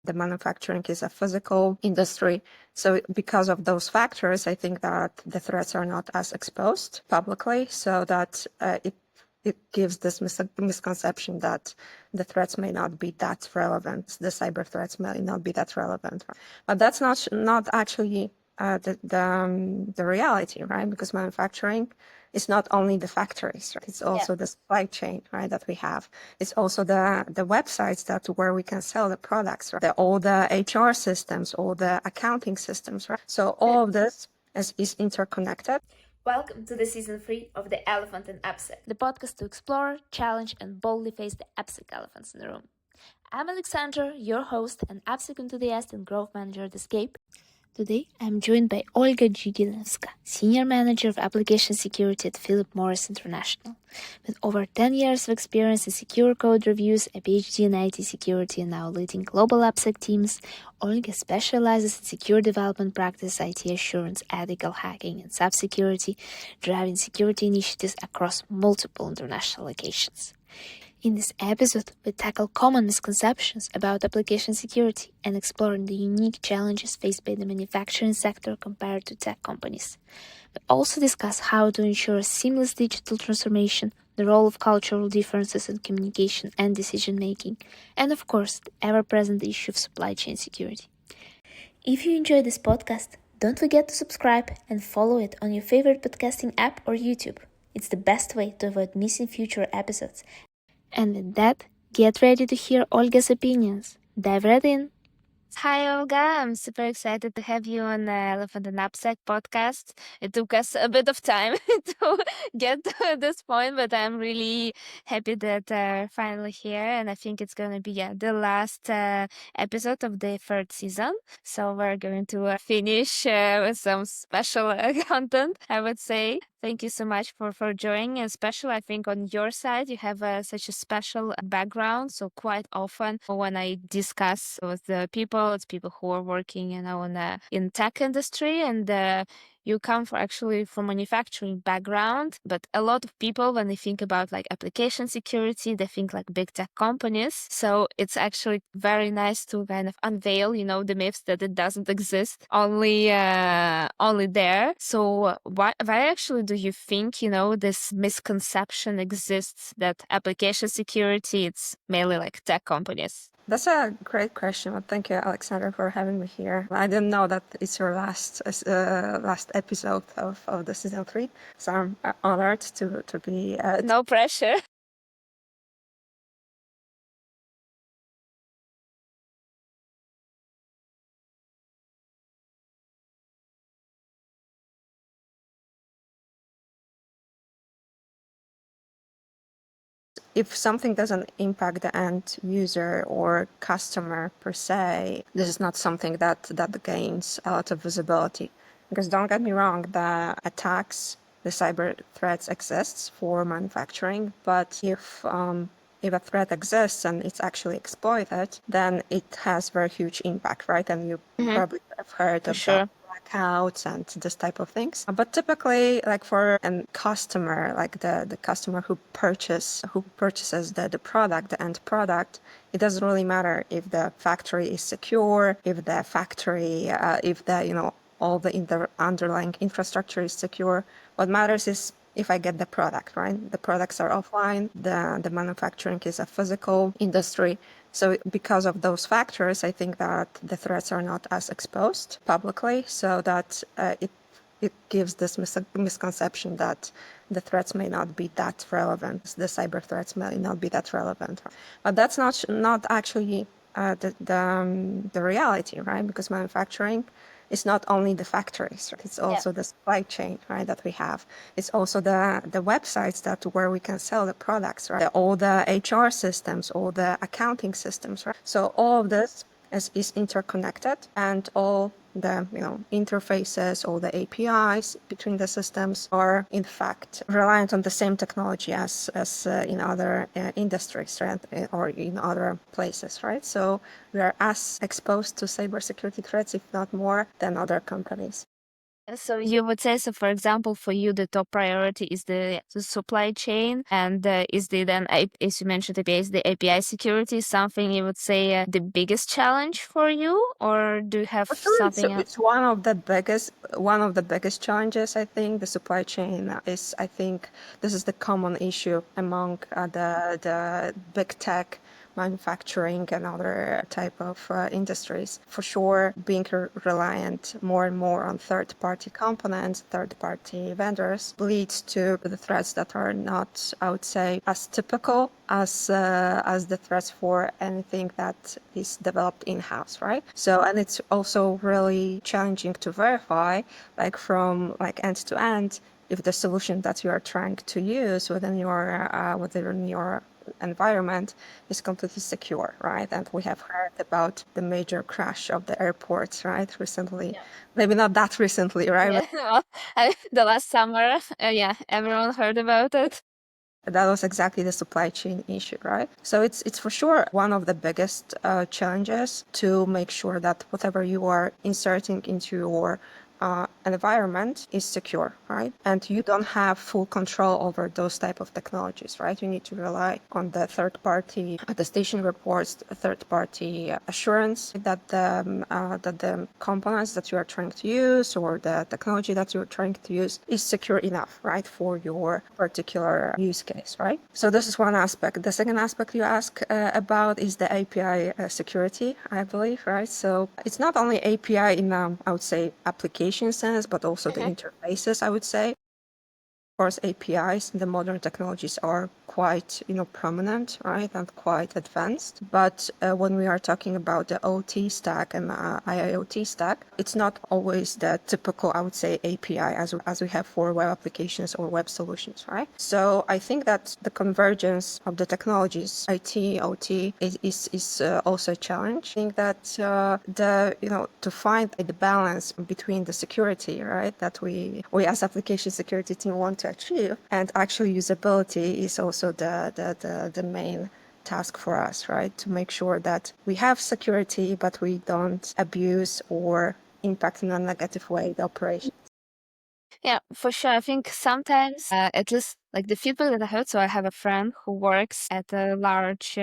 The manufacturing is a physical industry. So because of those factors, I think that the threats are not as exposed publicly, so that it gives this misconception that the threats may not be that relevant. The cyber threats may not be that relevant. But that's not actually the reality, right? Because manufacturing is not only the factories, right? It's also the supply chain, right, that we have. It's also the websites where we can sell the products, right? All the HR systems, all the accounting systems, right? So all of this is interconnected. Welcome to the season 3 of The Elephant in AppSec, the podcast to explore, challenge, and boldly face the AppSec elephants in the room. I'm Alexandra, your host and AppSec enthusiast and growth manager at Escape. Today, I'm joined by Olga Dzięgielewska, Senior Manager of Application Security at Philip Morris International. With over 10 years of experience in secure code reviews, a PhD in IT security, and now leading global AppSec teams, Olga specializes in secure development practice, IT assurance, ethical hacking, and cybersecurity, driving security initiatives across multiple international locations. In this episode, we tackle common misconceptions about application security and explore the unique challenges faced by the manufacturing sector compared to tech companies. We also discuss how to ensure a seamless digital transformation, the role of cultural differences in communication and decision-making, and of course, the ever-present issue of supply chain security. If you enjoy this podcast, don't forget to subscribe and follow it on your favorite podcasting app or YouTube. It's the best way to avoid missing future episodes. And with that, get ready to hear Olga's opinions. Dive right in. Hi, Olga. I'm super excited to have you on the Elephant and AppSec podcast. It took us a bit of time to get to this point, but I'm really happy that we're finally here. And I think it's going to be the last episode of the third season. So we're going to finish with some special content, I would say. Thank you so much for joining. Especially, I think on your side, you have such a special background. So quite often when I discuss with the people, it's people who are working, in tech industry, and you come from manufacturing background. But a lot of people, when they think about like application security, they think like big tech companies. So it's actually very nice to kind of unveil, the myths that it doesn't exist only there. So why actually do you think, this misconception exists that application security, it's mainly like tech companies? That's a great question. Well, thank you, Alexandra, for having me here. I didn't know that it's your last episode of the season 3, so I'm honored to be. No pressure. If something doesn't impact the end user or customer per se, this is not something that gains a lot of visibility. Because don't get me wrong, the attacks, the cyber threats exists for manufacturing, but if a threat exists and it's actually exploited, then it has very huge impact, right? And you probably have heard of blackouts and this type of things. But typically, like for a customer, like the customer who purchases the product, the end product, it doesn't really matter if the factory is secure, if the factory, if the all the underlying infrastructure is secure. What matters is if I get the product, right? The products are offline, the manufacturing is a physical industry. So because of those factors, I think that the threats are not as exposed publicly, so that it gives this misconception that the threats may not be that relevant. The cyber threats may not be that relevant. But that's not actually the reality, right? Because manufacturing is not only the factories, right? It's also the supply chain, right, that we have. It's also the websites where we can sell the products, right? All the HR systems, all the accounting systems, right? So all of this is interconnected, and all the interfaces, all the APIs between the systems are in fact reliant on the same technology as in other industries, right, or in other places, right? So we are as exposed to cybersecurity threats, if not more, than other companies. So you would say, so for example, for you, the top priority is the supply chain, and is the then, as you mentioned, APIs, the API security something you would say the biggest challenge for you, or do you have For sure, something else? it's one of the biggest challenges. I think the supply chain is. I think this is the common issue among the big tech manufacturing and other type of industries. For sure, being reliant more and more on third-party components, third-party vendors leads to the threats that are not, I would say, as typical as the threats for anything that is developed in-house, right? So, and it's also really challenging to verify, like from like end to end, if the solution that you are trying to use within your environment is completely secure, right? And we have heard about the major crash of the airports, right? Recently, maybe not that recently, right? Yeah, well, the last summer, yeah, everyone heard about it. That was exactly the supply chain issue, right? So it's for sure one of the biggest challenges to make sure that whatever you are inserting into your environment is secure, right? And you don't have full control over those type of technologies, right? You need to rely on the third-party attestation reports, third-party assurance that the components that you are trying to use or the technology that you are trying to use is secure enough, right, for your particular use case, right? So this is one aspect. The second aspect you ask about is the API security, I believe, right? So it's not only API in, I would say, application sense, but also the interfaces, I would say. Of course, APIs, the modern technologies are quite, prominent, right, and quite advanced. But when we are talking about the OT stack and IIoT stack, it's not always the typical, I would say, API as we have for web applications or web solutions, right? So I think that the convergence of the technologies, IT, OT, is also a challenge. I think that to find the balance between the security, right, that we as application security team want to achieve, and actually usability is also the main task for us, right? To make sure that we have security, but we don't abuse or impact in a negative way the operation. Yeah, for sure. I think sometimes, at least like the feedback that I heard, so I have a friend who works at a large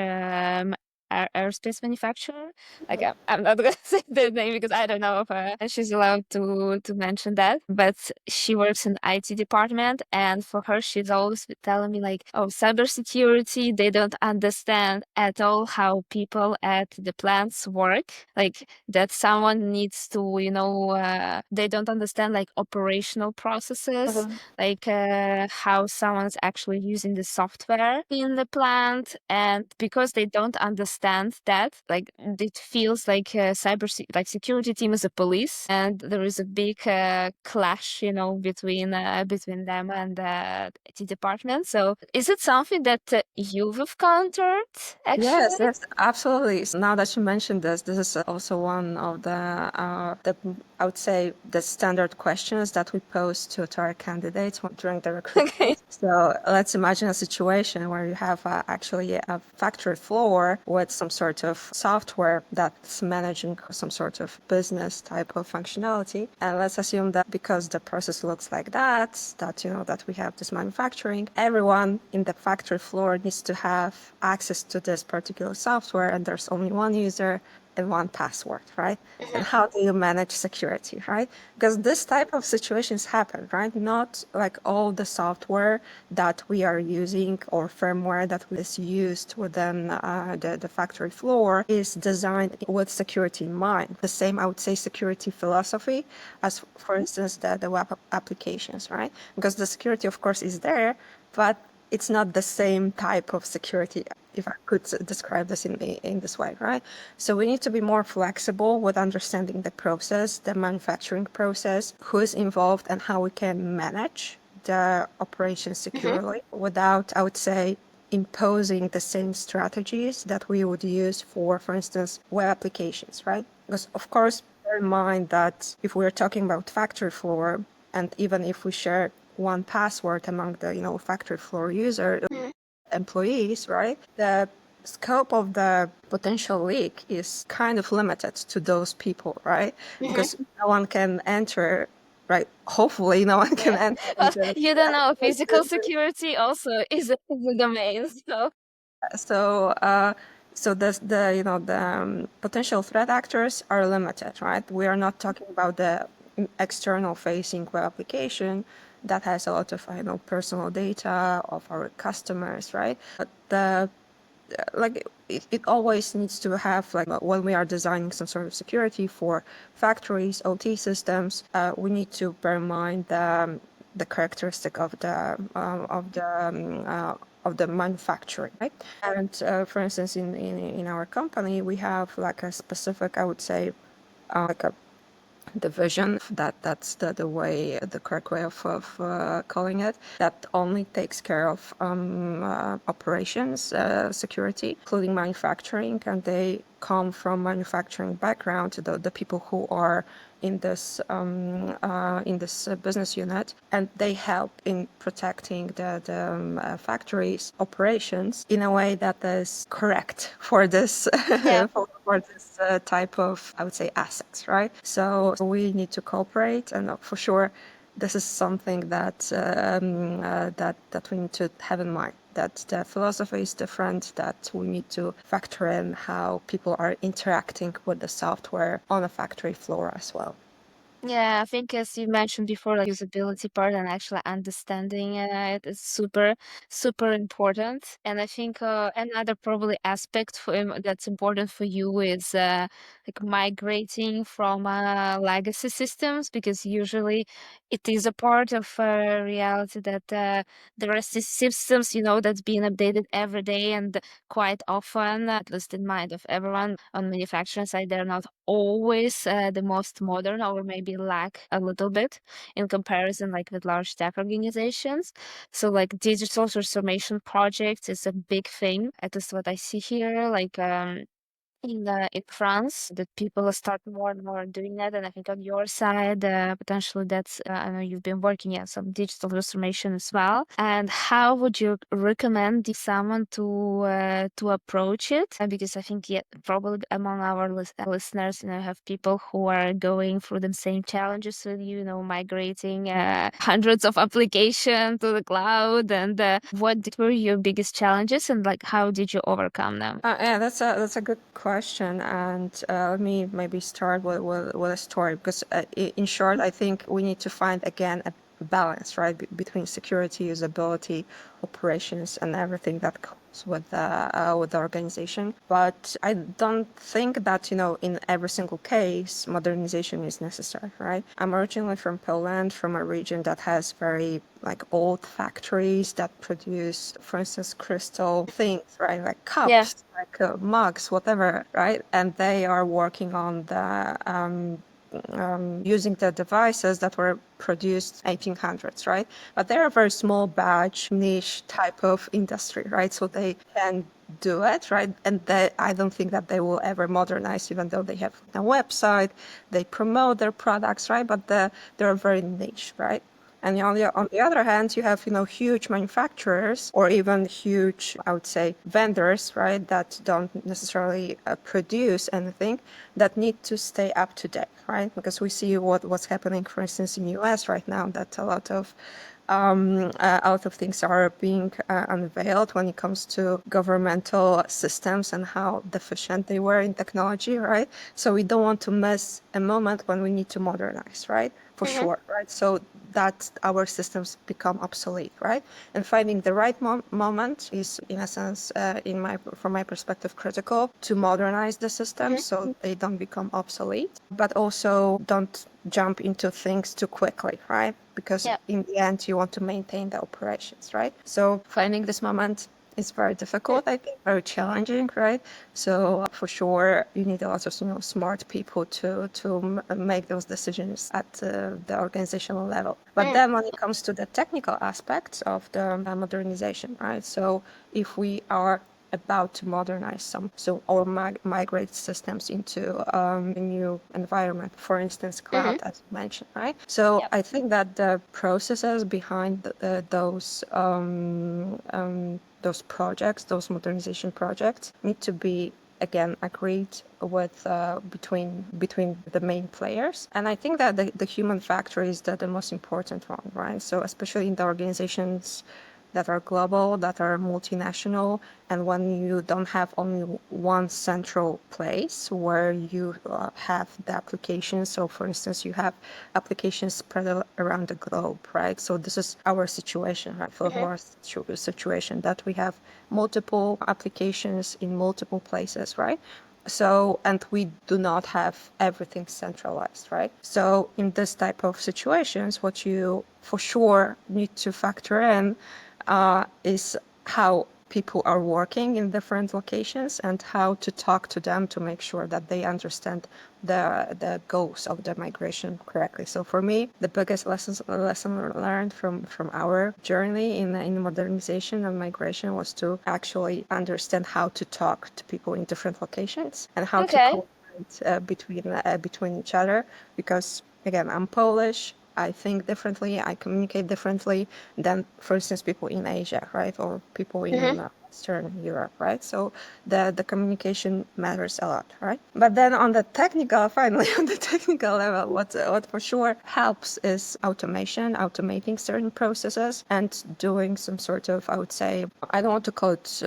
aerospace manufacturer. Like I'm not gonna say the name because I don't know if she's allowed to mention that. But she works in IT department, and for her, she's always been telling me like, oh, cybersecurity, they don't understand at all how people at the plants work. Like that someone needs to, they don't understand like operational processes, like how someone's actually using the software in the plant. And because they don't understand that, like it feels like like security team is a police, and there is a big clash, between them and the IT department. So is it something that you've encountered actually? Yes, absolutely. So now that you mentioned this is also one of the I would say the standard questions that we pose to our candidates during the recruitment. Okay. So let's imagine a situation where you have actually a factory floor with some sort of software that's managing some sort of business type of functionality. And let's assume that because the process looks like that we have this manufacturing, everyone in the factory floor needs to have access to this particular software, and there's only one user and one password, right? And how do you manage security, right? Because this type of situations happen, right? Not like all the software that we are using or firmware that is used within the factory floor is designed with security in mind. The same, I would say, security philosophy as, for instance, the web applications, right? Because the security, of course, is there, but it's not the same type of security, if I could describe this in this way, right? So we need to be more flexible with understanding the process, the manufacturing process, who is involved, and how we can manage the operation securely without, I would say, imposing the same strategies that we would use for instance, web applications, right? Because of course, bear in mind that if we're talking about factory floor, and even if we share one password among the factory floor user employees, right? The scope of the potential leak is kind of limited to those people, right? Because no one can enter right? Hopefully no one can enter into You don't know, physical security also is a domain. so the potential threat actors are limited, right? We are not talking about the external facing web application that has a lot of personal data of our customers, right? But the it always needs to have, like, when we are designing some sort of security for factories, OT systems, we need to bear in mind the characteristic of the manufacturing, right? And for instance, in our company, we have like a specific, I would say, like a division, that's the way, the correct way of calling it, that only takes care of operations security, including manufacturing, and they come from manufacturing background, the people who are in this business unit, and they help in protecting the factories operations in a way that is correct for this for this type of, I would say, assets, right? So we need to cooperate, and for sure, this is something that we need to have in mind. That the philosophy is different. That we need to factor in how people are interacting with the software on a factory floor as well. Yeah, I think as you mentioned before, like usability part and actually understanding it is super, super important. And I think another probably aspect that's important for you is like migrating from legacy systems, because usually it is a part of reality that there are systems, that's being updated every day and quite often, at least in mind of everyone on manufacturing side, they're not always the most modern, or maybe lack a little bit in comparison like with large tech organizations. So like digital transformation projects is a big thing, at least what I see here, like in France, that people start more and more doing that. And I think on your side, potentially that's I know you've been working on some digital transformation as well. And how would you recommend someone to approach it? Because I think, yeah, probably among our listeners, have people who are going through the same challenges with you, migrating hundreds of applications to the cloud. And what were your biggest challenges, and like how did you overcome them? Yeah, that's a good question, and let me maybe start with a story, because in short, I think we need to find again a balance, right, between security, usability, operations, and everything that comes with the organization. But I don't think that in every single case modernization is necessary, right? I'm originally from Poland, from a region that has very like old factories that produce, for instance, crystal things, right, like cups, like mugs, whatever, right? And they are working on the using the devices that were produced 1800s, right? But they're a very small batch, niche type of industry, right? So they can do it, right? And I don't think that they will ever modernize, even though they have a website, they promote their products, right? But they're very niche, right? And on the other hand, you have, huge manufacturers, or even huge, I would say, vendors, right, that don't necessarily produce anything, that need to stay up to date, right? Because we see what's happening, for instance, in the US right now, that a lot of things are being unveiled when it comes to governmental systems and how deficient they were in technology, right? So we don't want to miss a moment when we need to modernize, right? For sure, right? So that our systems become obsolete, right? And finding the right moment is, in a sense, from my perspective, critical to modernize the systems so they don't become obsolete, but also don't jump into things too quickly, right? Because in the end, you want to maintain the operations, right? So finding this moment is very difficult, I think, very challenging, right? So for sure, you need a lot of smart people to make those decisions at the organizational level. But then when it comes to the technical aspects of the modernization, right? So if we are about to modernize or migrate systems into a new environment, for instance, cloud, as you mentioned, right? So I think that the processes behind those projects, those modernization projects, need to be again agreed with between the main players. And I think that the human factor is the most important one, right? So especially in the organizations that are global, that are multinational, and when you don't have only one central place where you have the applications. So for instance, you have applications spread around the globe, right? So this is our situation, right? For our situation, that we have multiple applications in multiple places, right? So, and we do not have everything centralized, right? So in this type of situations, what you for sure need to factor in is how people are working in different locations and how to talk to them to make sure that they understand the goals of the migration correctly. So for me, the biggest lesson learned from our journey in modernization and migration was to actually understand how to talk to people in different locations and how to collaborate between each other. Because again, I'm Polish. I think differently, I communicate differently than, for instance, people in Asia, right? Or people in Western Europe, right? So the communication matters a lot, right? But then on the technical, finally, on the technical level, what for sure helps is automation, automating certain processes and doing some sort of, I would say, I don't want to call it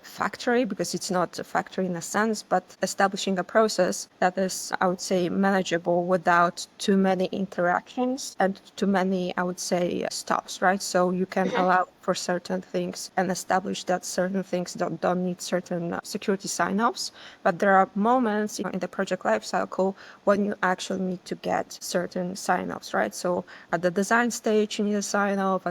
factory because it's not a factory in a sense, but establishing a process that is, I would say, manageable without too many interactions and too many, I would say, stops, right? So you can allow for certain things and establish that certain things don't need certain security sign-offs. But there are moments in the project lifecycle when you actually need to get certain sign-offs, right? So at the design stage, you need a sign-off.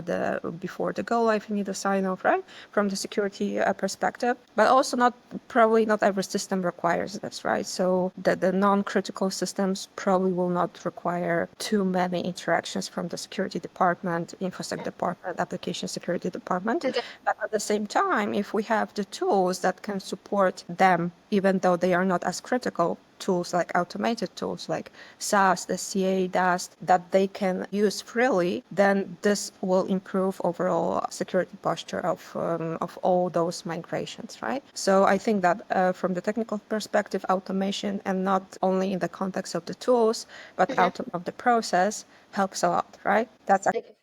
Before the go live, you need a sign-off, right? From the security perspective. But also probably not every system requires this, right? So the non-critical systems probably will not require too many interactions from the security department, InfoSec department, application security department. But at the same time, if we have the tools that can support them, even though they are not as critical, tools like automated tools like SAS, the CA, DAST, that they can use freely, then this will improve overall security posture of all those migrations, right? So I think that from the technical perspective, automation, and not only in the context of the tools, but out of the process helps a lot, right? That's actually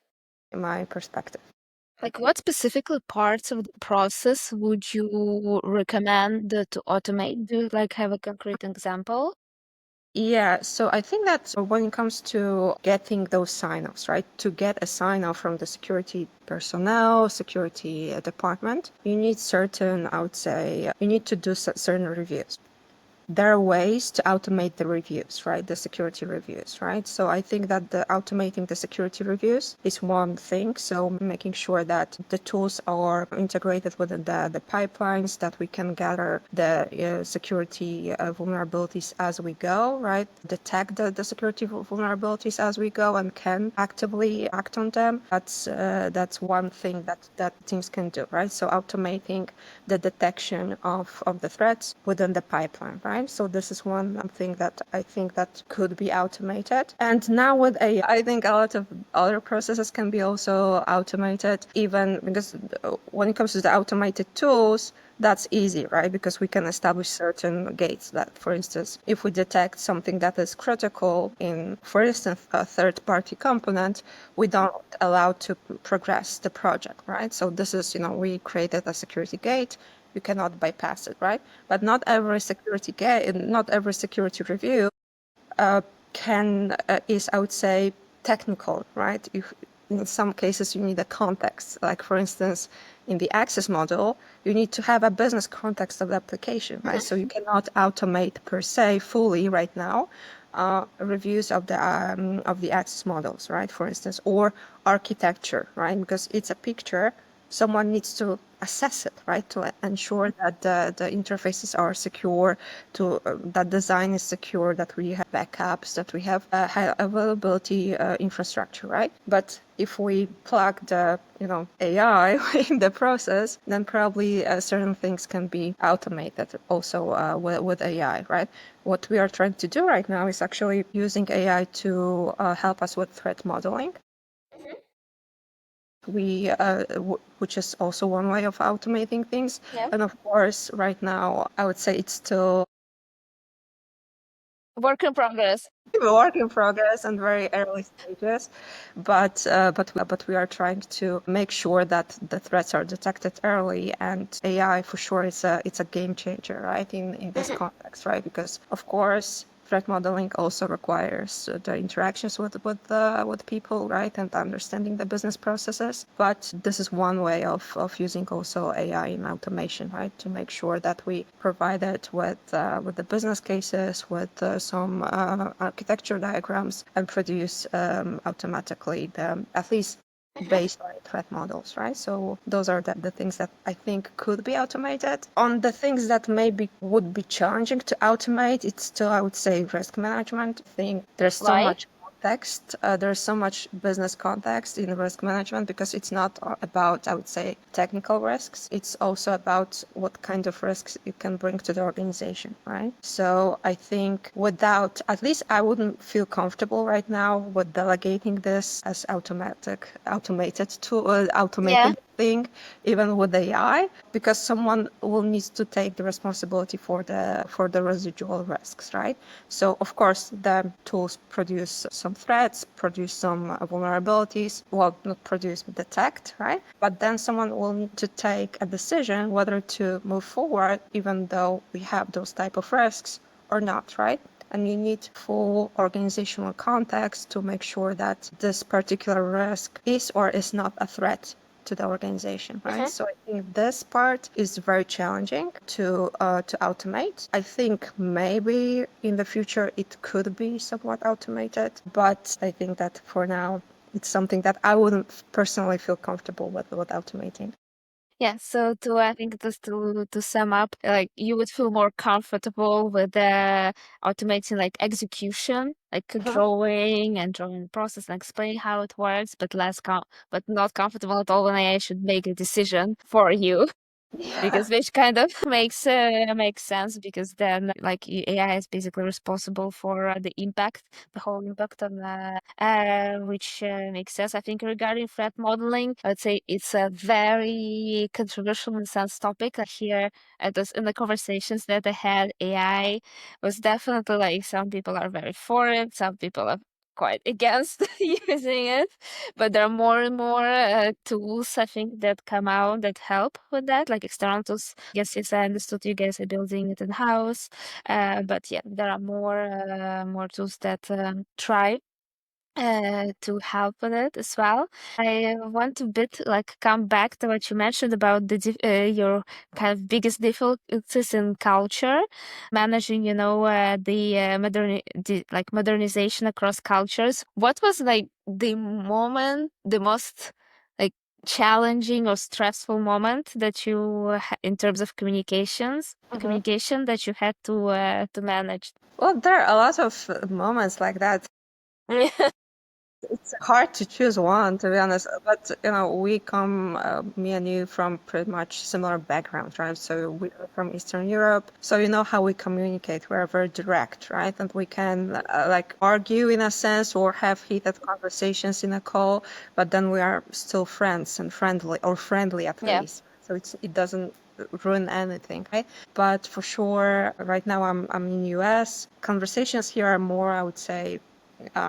my perspective. Like, what specifically parts of the process would you recommend to automate? Do you like have a concrete example? Yeah, so I think that when it comes to getting those sign-offs, right, to get a sign-off from the security personnel, security department, you need certain, I would say, you need to do certain reviews. There are ways to automate the reviews, right? The security reviews, right? So I think that automating the security reviews is one thing. So making sure that the tools are integrated within the pipelines, that we can gather the security vulnerabilities as we go, right? Detect the security vulnerabilities as we go and can actively act on them. That's one thing that teams can do, right? So automating the detection of the threats within the pipeline, right? So this is one thing that I think that could be automated. And now with AI, I think a lot of other processes can be also automated, even because when it comes to the automated tools, that's easy, right? Because we can establish certain gates that, for instance, if we detect something that is critical in, for instance, a third-party component, we don't allow to progress the project, right? So this is, we created a security gate. You cannot bypass it, right? But not every security gate, not every security review is, I would say, technical, right? In some cases, you need a context. Like, for instance, in the access model, you need to have a business context of the application, right? So you cannot automate per se fully right now reviews of the access models, right? For instance, or architecture, right? Because it's a picture, someone needs to assess it, right, to ensure that the interfaces are secure, that design is secure, that we have backups, that we have high availability infrastructure, right? But if we plug the AI in the process, then probably certain things can be automated also with AI, right? What we are trying to do right now is actually using AI to help us with threat modeling. which is also one way of automating things. Yeah. And of course, right now, I would say it's still Work in progress. a work in progress and very early stages, but we are trying to make sure that the threats are detected early. And AI for sure is a game changer, right? In this context, right? Because of course, threat modeling also requires the interactions with people, right, and understanding the business processes. But this is one way of using also AI in automation, right, to make sure that we provide it with the business cases, with some architecture diagrams, and produce automatically at least based on threat models, right? So those are the things that I think could be automated. On the things that maybe would be challenging to automate, it's still, I would say, risk management. I think there's so much context. There's so much business context in risk management because it's not about, I would say, technical risks. It's also about what kind of risks you can bring to the organization, right? So I think at least I wouldn't feel comfortable right now with delegating this as automated thing, even with AI, because someone will need to take the responsibility for the residual risks, right? So of course the tools produce some threats, produce some vulnerabilities, well, not produce, but detect, right? But then someone will need to take a decision whether to move forward, even though we have those type of risks or not, right? And you need full organizational context to make sure that this particular risk is or is not a threat to the organization, right? So I think this part is very challenging to automate. I think maybe in the future it could be somewhat automated, but I think that for now it's something that I wouldn't personally feel comfortable with automating. Yeah, so I think just to sum up, like you would feel more comfortable with automating like execution, like drawing and drawing the process and explaining how it works, but but not comfortable at all when AI should make a decision for you. Because which kind of makes sense because then like AI is basically responsible for the whole impact on which makes sense. I think regarding threat modeling, I'd say it's a very controversial and sense topic. Here in the conversations that I had, AI was definitely like some people are very for it, some people are quite against using it, but there are more and more tools I think that come out that help with that, like external tools. Yes, yes, I understood you guys are building it in house, but yeah, there are more tools that try to help with it as well. I want to come back to what you mentioned about your kind of biggest difficulties in culture, managing, like modernization across cultures. What was like the most like challenging or stressful moment that in terms of communication that you had to manage? Well, there are a lot of moments like that. It's hard to choose one, to be honest. But we come, me and you, from pretty much similar backgrounds, right? So we are from Eastern Europe, so you know how we communicate. We're very direct, right? And we can like argue in a sense or have heated conversations in a call, but then we are still friends and friendly at least. So it doesn't ruin anything, right? But for sure, right now I'm in US. Conversations here are more, I would say,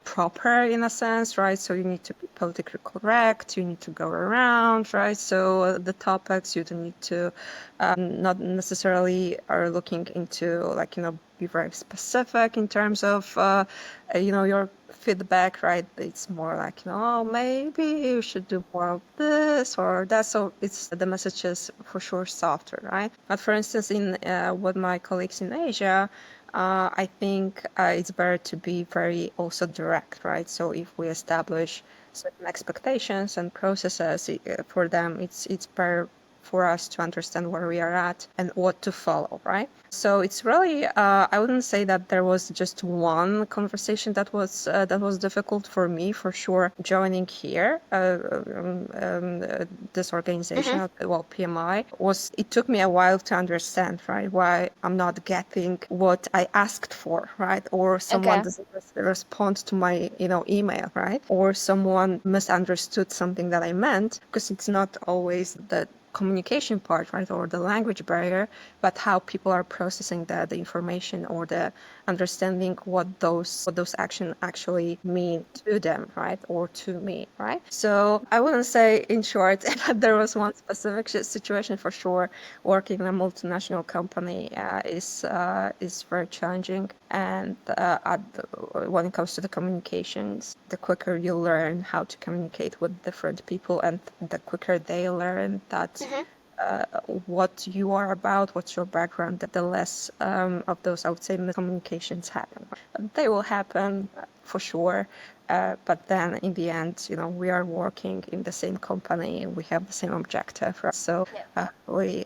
proper in a sense, right? So you need to be politically correct, you need to go around, right? So the topics you don't need to not necessarily are looking into like, be very specific in terms of, your feedback, right? It's more like, oh, maybe you should do more of this or that. So it's the message is for sure softer, right? But for instance, in with my colleagues in Asia, I think it's better to be very also direct, right? So if we establish certain expectations and processes for them, it's better for us to understand where we are at and what to follow, right? So it's really, I wouldn't say that there was just one conversation that was difficult for me, for sure. Joining here, this organization, well, PMI, it took me a while to understand, right, why I'm not getting what I asked for, right? Or someone doesn't respond to my, email, right? Or someone misunderstood something that I meant, because it's not always the communication part, right, or the language barrier, but how people are processing the information, or the understanding what those actions actually mean to them, right, or to me, right? So I wouldn't say, in short, that there was one specific situation. For sure, working in a multinational company is very challenging, and when it comes to the communications, the quicker you learn how to communicate with different people, and the quicker they learn that what you are about, what's your background, the less of those, I would say, miscommunications happen. They will happen for sure, but then in the end, we are working in the same company, we have the same objective, right? So we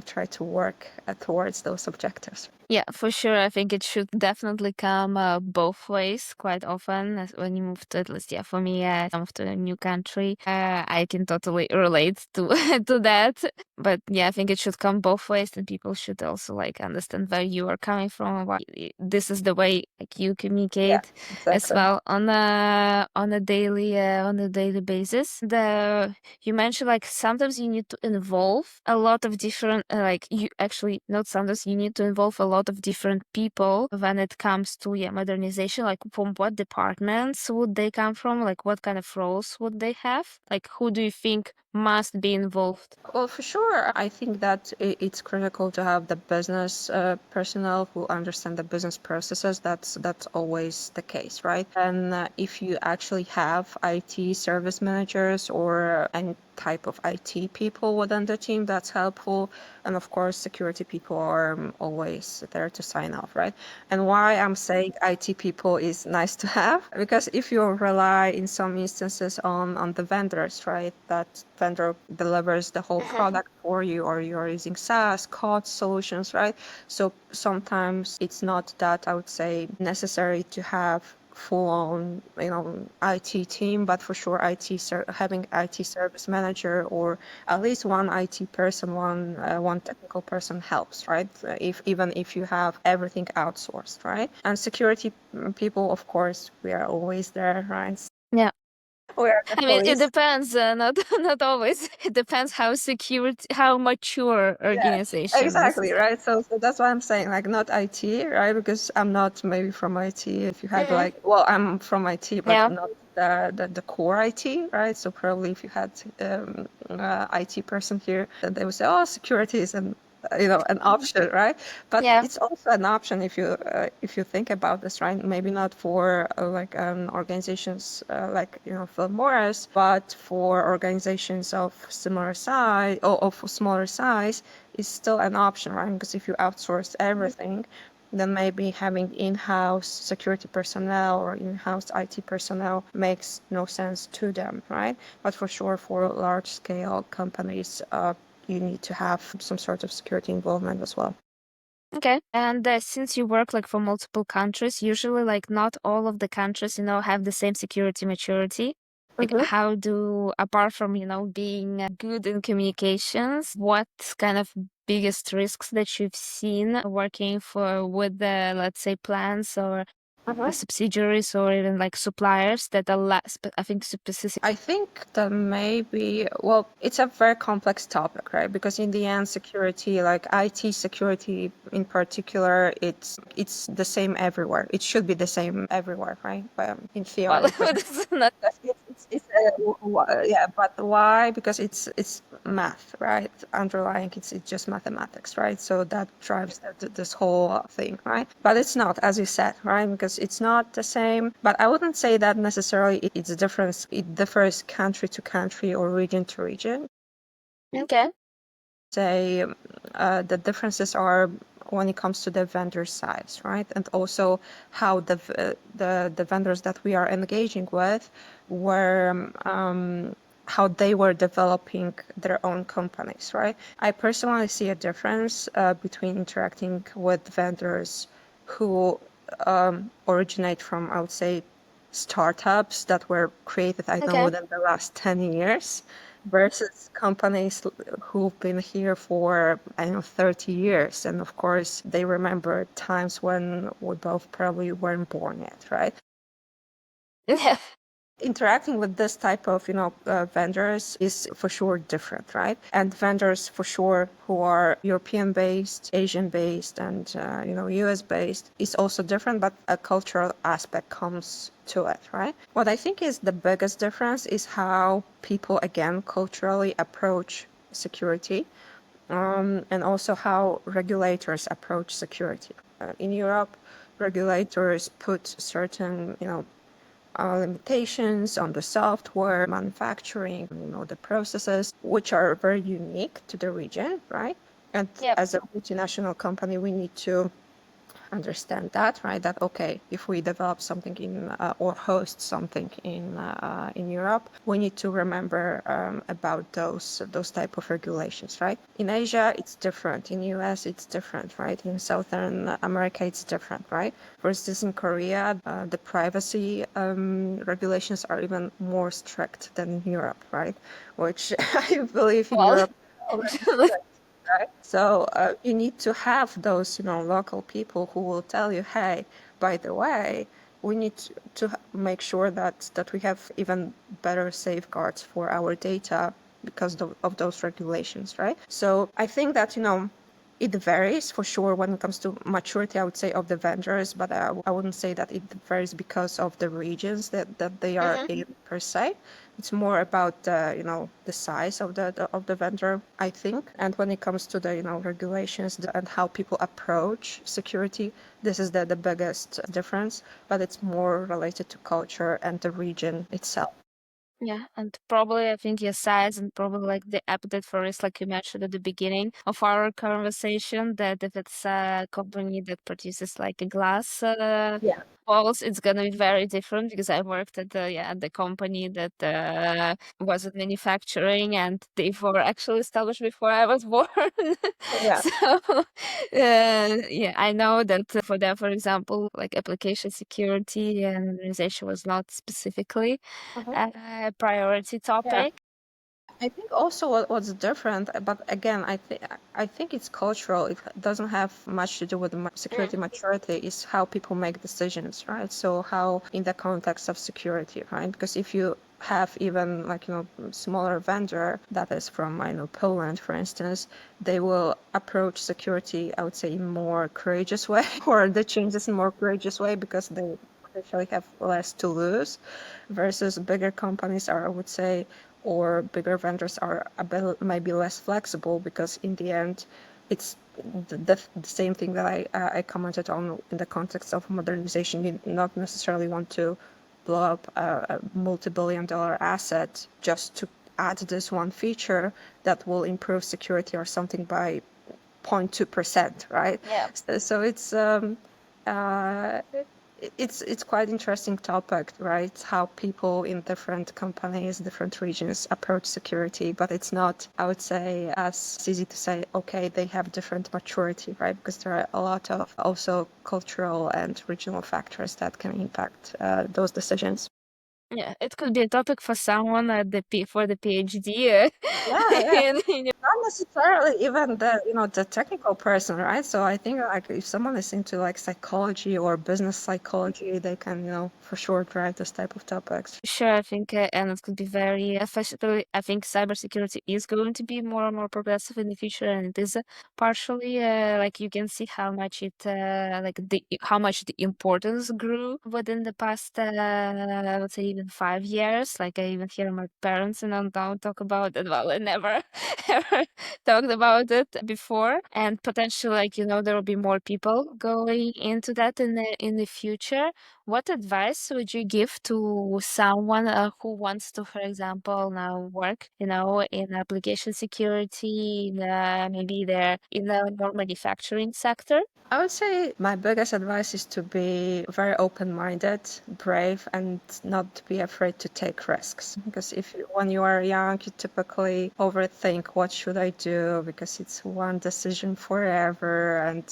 try to work towards those objectives. Yeah, for sure. I think it should definitely come both ways quite often. When you move to, at least, yeah, for me, I moved to a new country. I can totally relate to to that. But yeah, I think it should come both ways, and people should also like understand where you are coming from. This is the way like you communicate as well on a daily basis. You mentioned like sometimes you need to involve a lot of different like you actually not sometimes you need to involve a lot of different people when it comes to modernization. Like from what departments would they come from? Like what kind of roles would they have? Like who do you think must be involved? Well, for sure, I think that it's critical to have the business personnel who understand the business processes. That's always the case, right? And if you actually have IT service managers or any type of IT people within the team, that's helpful. And of course, security people are always there to sign off, right? And why I'm saying IT people is nice to have, because if you rely in some instances on the vendors, right, that vendor delivers the whole product for you, or you're using SaaS, COTS solutions, right? So sometimes it's not that, I would say, necessary to have full-on, IT team, but for sure, having IT service manager, or at least one IT person, one technical person helps, right? Even if you have everything outsourced, right? And security people, of course, we are always there, right? Yeah. We are the I mean, it police. depends. Not not always. It depends how secure, how mature organization is. Exactly, right? So that's why I'm saying, like, not IT, right? Because I'm not maybe from IT. If you had like, well, I'm from IT, but Yeah. not the core IT, right? So probably if you had IT person here, then they would say, oh, security is an option, right? But Yeah. it's also an option if you think about this, right? Maybe not for organizations like Philip Morris, but for organizations of similar size or of smaller size is still an option, right? Because if you outsource everything, then maybe having in-house security personnel or in-house IT personnel makes no sense to them, right? But for sure, for large-scale companies, you need to have some sort of security involvement as well. Okay. And since you work like for multiple countries, usually like not all of the countries, have the same security maturity. Like how do, apart from, being good in communications, what kind of biggest risks that you've seen working with the, let's say, plants or subsidiaries or even like suppliers that are I think specific. I think that maybe, well, it's a very complex topic, right? Because in the end, security, like IT security in particular, it's the same everywhere. It should be the same everywhere, right? In Well, theory. But it's not. yeah, but why? Because it's math, right? Underlying, it's just mathematics, right? So that drives this whole thing, right? But it's not, as you said, right? Because it's not the same. But I wouldn't say that necessarily it's a difference. It differs country to country or region to region. Okay. Say the differences are when it comes to the vendor size, right? And also how the vendors that we are engaging with were how they were developing their own companies, right? I personally see a difference between interacting with vendors who originate from, I would say, startups that were created, I don't know, Okay. within the last 10 years versus companies who've been here for, I don't know, 30 years. And of course, they remember times when we both probably weren't born yet, right? Yeah. Interacting with this type of vendors is for sure different, right? And vendors for sure who are European based, Asian based, and US based is also different, but a cultural aspect comes to it, right? What I think is the biggest difference is how people again culturally approach security, and also how regulators approach security. In Europe, regulators put certain limitations on the software, manufacturing, the processes, which are very unique to the region, right? And Yep. as a multinational company, we need to understand that, right? That okay, if we develop something or host something in Europe, we need to remember about those type of regulations, right? In Asia, it's different. In US, it's different, right? In Southern America, it's different, right? For instance, in Korea, the privacy regulations are even more strict than in Europe, right? Which I believe in Well, Europe actually. right? So you need to have those, local people who will tell you, hey, by the way, we need to make sure that we have even better safeguards for our data because of those regulations, right? So I think that, it varies for sure when it comes to maturity, I would say, of the vendors, but I wouldn't say that it varies because of the regions that they are Mhm. in per se. It's more about the size of the vendor, I think. And when it comes to the regulations and how people approach security, this is the biggest difference. But it's more related to culture and the region itself. Yeah, and probably I think your size and probably like the appetite for risk, like you mentioned at the beginning of our conversation, that if it's a company that produces like a glass Yeah. walls, it's gonna be very different because I worked at the company that was in manufacturing and they were actually established before I was born. Yeah. So yeah, I know that for them, for example, like application security and organization was not specifically Mhm. a priority Yeah. topic. I think also what's different, but again, I think it's cultural. It doesn't have much to do with the security Mm. maturity. It's how people make decisions, right? So how in the context of security, right? Because if you have even like smaller vendor that is from I know Poland, for instance, they will approach security, I would say, in more courageous way, or the changes in more courageous way because they potentially have less to lose, versus bigger companies are, I would say, or bigger vendors are a bit maybe less flexible because in the end it's the same thing that I commented on in the context of modernization. You not necessarily want to blow up a multi-billion-dollar asset just to add this one feature that will improve security or something by 0.2%, right? Yeah. So uh, it's quite interesting topic, right? How people in different companies, different regions approach security, but it's not, I would say, as easy to say, okay, they have different maturity, right? Because there are a lot of also cultural and regional factors that can impact those decisions. Yeah, it could be a topic for someone at for the PhD. Yeah, yeah. In Not necessarily even the technical person, right? So I think like if someone is into like psychology or business psychology, they can for sure drive this type of topics. Sure, I think, and it could be very, especially, I think cybersecurity is going to be more and more progressive in the future, and it is partially, like you can see how much how much the importance grew within the past, I would say even 5 years. Like I even hear my parents and now talk about it. Well, I never, ever talked about it before, and potentially, like, there will be more people going into that in the future. What advice would you give to someone who wants to, for example, now work, in application security, maybe they're in the more manufacturing sector? I would say my biggest advice is to be very open-minded, brave, and not to be afraid to take risks. Because when you are young, you typically overthink, what should I do? Because it's one decision forever, and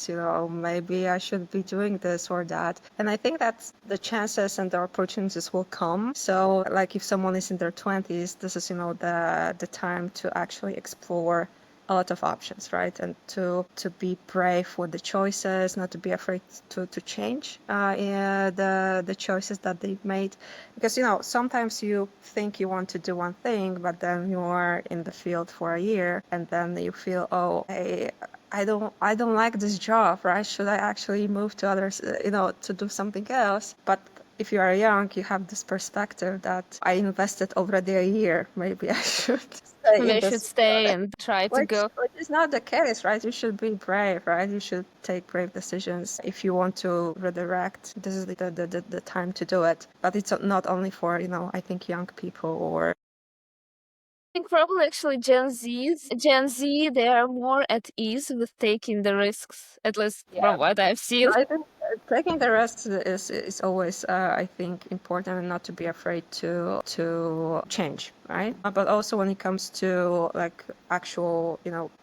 maybe I should be doing this or that. And I think that the chances and the opportunities will come. So, like if someone is in their 20s, this is the time to actually explore a lot of options, right? And to be brave with the choices, not to be afraid to change the choices that they've made, because sometimes you think you want to do one thing, but then you are in the field for a year, and then you feel, oh, hey, I don't like this job, right? Should I actually move to others, to do something else? But if you are young, you have this perspective that I invested already a year. Maybe I should stay Maybe in I should this stay field. and try to Which go. is not the case, right? You should be brave, right? You should take brave decisions. If you want to redirect, this is the time to do it. But it's not only for, I think young people or Think probably actually Gen Z, they are more at ease with taking the risks, at least from what I've seen. I think taking the risks is always, I think, important, and not to be afraid to change, right? But also when it comes to like actual,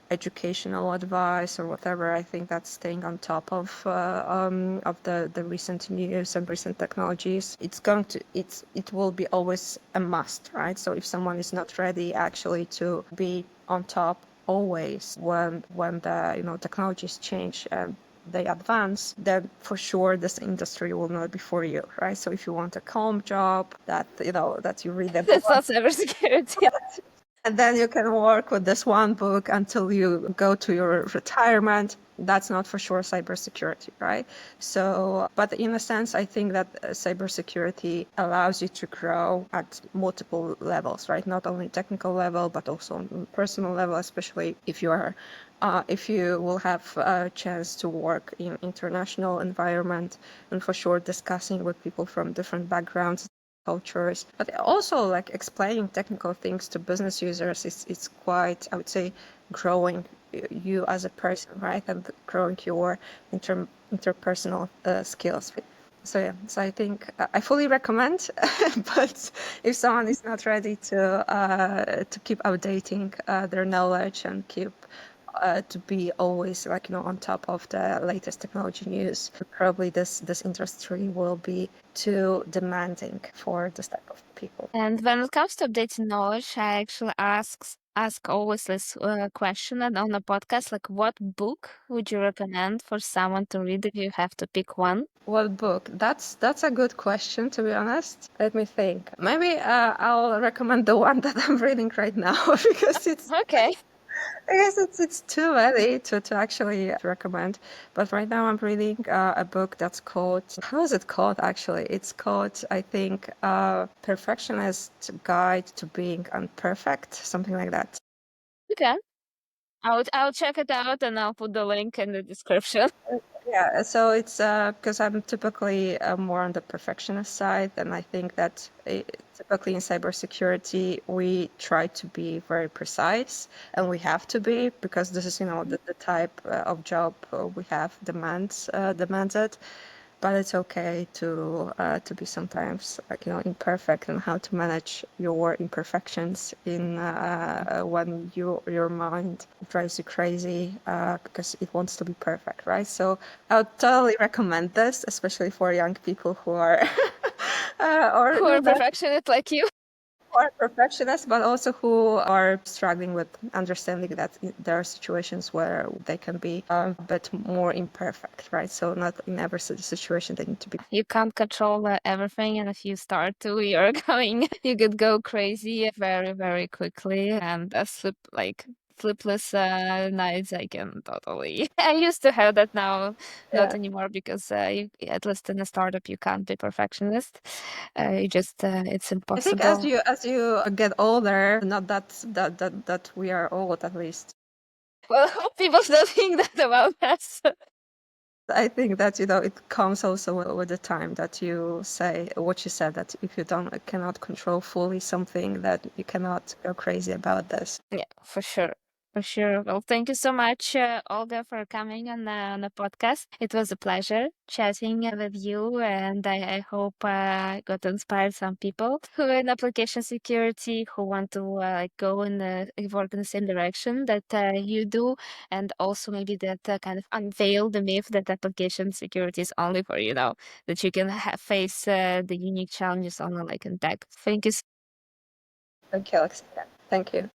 educational advice or whatever, I think that's staying on top of the recent news and recent technologies. It will be always a must, right? So if someone is not ready actually to be on top always when the technologies change and they advance, then for sure this industry will not be for you, right? So if you want a calm job that that you read a book It's not cybersecurity. and then you can work with this one book until you go to your retirement, that's not for sure cybersecurity, right? So, but in a sense, I think that cybersecurity allows you to grow at multiple levels, right? Not only technical level, but also on personal level, especially if you will have a chance to work in international environment, and for sure discussing with people from different backgrounds, cultures, but also like explaining technical things to business users is quite, I would say, growing you as a person, right? And growing your interpersonal skills. So yeah, so I think I fully recommend, but if someone is not ready to keep updating their knowledge and keep to be always like on top of the latest technology news, probably this industry will be too demanding for this type of people. And when it comes to updating knowledge, I actually ask always this question and on the podcast, like, what book would you recommend for someone to read if you have to pick one? What book? That's a good question, to be honest. Let me think. Maybe I'll recommend the one that I'm reading right now because Okay. I guess it's too early to actually recommend. But right now I'm reading a book that's called, how is it called actually? It's called, I think, Perfectionist Guide to Being Unperfect, something like that. Okay. I'll check it out and I'll put the link in the description. Yeah, so it's because I'm typically more on the perfectionist side, and I think that typically in cybersecurity we try to be very precise, and we have to be because this is the type of job we have demands it. But it's okay to be sometimes like imperfect, and how to manage your imperfections in when your mind drives you crazy because it wants to be perfect, right? So I would totally recommend this, especially for young people who are or Who are perfectionist like you? who are perfectionists, but also who are struggling with understanding that there are situations where they can be a bit more imperfect, right? So not in every situation they need to be. You can't control everything, and if you start to, you're going, you could go crazy very, very quickly, and sleepless nights. I can totally. I used to have that now, not Yeah. anymore, because at least in a startup you can't be perfectionist. You just it's I think as impossible. you get older, not that we are old at least. Well, I hope people don't think that about us. I think that, it comes also with the time that you say what you said, that if you cannot control fully something, that you cannot go crazy about this. Yeah, for sure. For sure. Well, thank you so much, Olga, for coming on the podcast. It was a pleasure chatting with you, and I hope I got to inspire some people who are in application security who want to go in work in the same direction that you do, and also maybe that kind of unveil the myth that application security is only for that you can face the unique challenges only like in tech. Thank you. Thank you, Alexandra. Thank you.